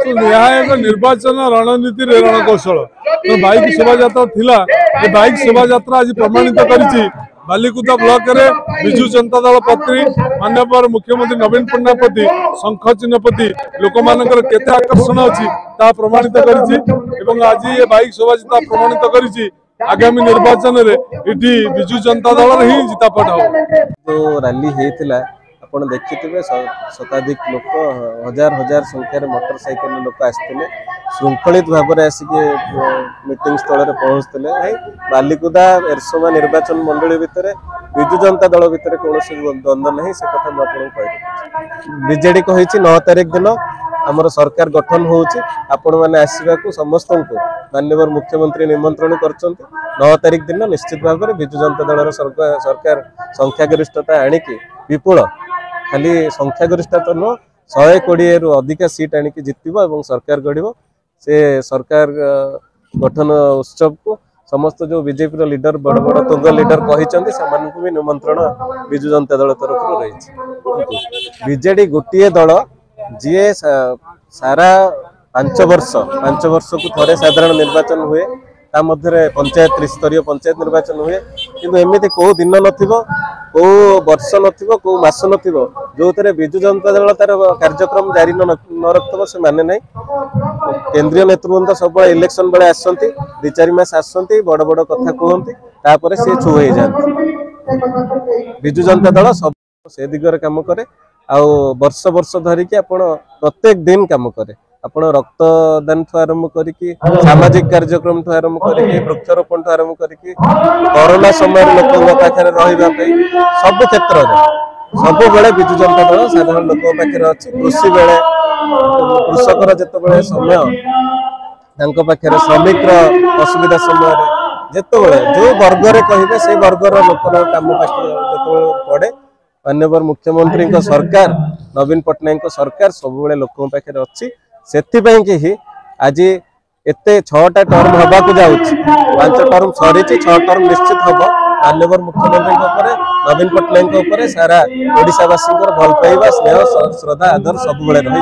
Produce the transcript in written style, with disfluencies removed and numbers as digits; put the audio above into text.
देखो यह एक निर्वाचन रणनीति रणकौशल तो बाइक शोभा थिला बाइक शोभा आज प्रमाणित करिछि बालिकुदा ब्लॉक रे विजु जनता दल पत्री माननीय मुख्यमंत्री नवीन पट्टनायक प्रति शंख चिन्ह प्रति लोक मानकर केते आकर्षण अछि ता प्रमाणित करिछि आज ये बाइक शोभा प्रमाणित करिछि आगामी निर्वाचन रे इटी विजु जनता दल ही जितापट हो जो रैली हेतिला आपण देखिथिबे शताधिक लोक हजार हजार संख्यार मोटरसाइकिल लोक आसते श्रृंखलित भाव में आसिक मीटिंग स्थल में पहुँचते बालिकुदा एरसोमा निर्वाचन मंडली भितर विजु जनता दल भितर कौन द्वंद्व नहीं से कथा मुझे कही बीजेडी कही 9 तारिख दिन आमर सरकार गठन होउची आपण माने आसीबा को समस्त को माननीय मुख्यमंत्री निमंत्रण करछंती 9 तारिख दिन निश्चित भाव में विजु जनता दल सरकार संख्यागरिष्ठता आनिकी विपुल खाली संख्यागरिष्ठता तो नुह 120 रु अधिक सीट आनिकी जितबो एवं सरकार गढ़िबो से सरकार गठन उत्सव को समस्त जो बीजेपी लीडर बड़ बड़ तुंग लीडर कहते से भी निमंत्रण विजु जनता दल तरफ रही बीजेडी गोटे दल जी सारा 5 वर्ष को थोड़े साधारण निर्वाचन हुए ता मध्य पंचायत त्रिस्तरीय पंचायत निर्वाचन हुए किंतु एमती कौ दिन नथिबो कौ वर्ष नथिबो कौ मास नथिबो जो थे विजु जनता दल तार कार्यक्रम जारी न रखिबो से माने नहीं केंद्रीय नेतृवृंद सब इलेक्शन बेले आसती 2-4 मास आसती बड़ बड़ कथा कहते तापर से छू हो जाती विजु जनता दल सब से दिगरे काम करे आउ वर्ष वर्ष धरिकी आपण प्रत्येक दिन काम करे आपण रक्तदान ठू आरंभ करिकी सामाजिक कार्यक्रम ठू आरंभ करिकी वृक्षारोपण ठू आरंभ करिकी कोरोना समय लोकों पाखे रहिबा पे सब क्षेत्र में सब बेले विजु जनता दल साधारण लोकों पाखे अच्छी कृषि बेले कृषकर जिते समय तांको पाखे श्रमिक असुविधा समय जिते जो वर्ग रे कहिबे से वर्गर लोकर काम पाखे जो पड़े माननीय मुख्यमंत्री सरकार नवीन पट्टनायक सरकार सब बेले लोकों पाखे अच्छी सेथिपाई कि ही आज एते 6टा टर्म हवा को जाउछि 5 टर्म सरी 6 टर्म निश्चित हम माननीय मुख्यमंत्री नवीन पट्टनायक सारा ओडिशावासी भल पाइबा स्नेह श्रद्धा आदर सब रही।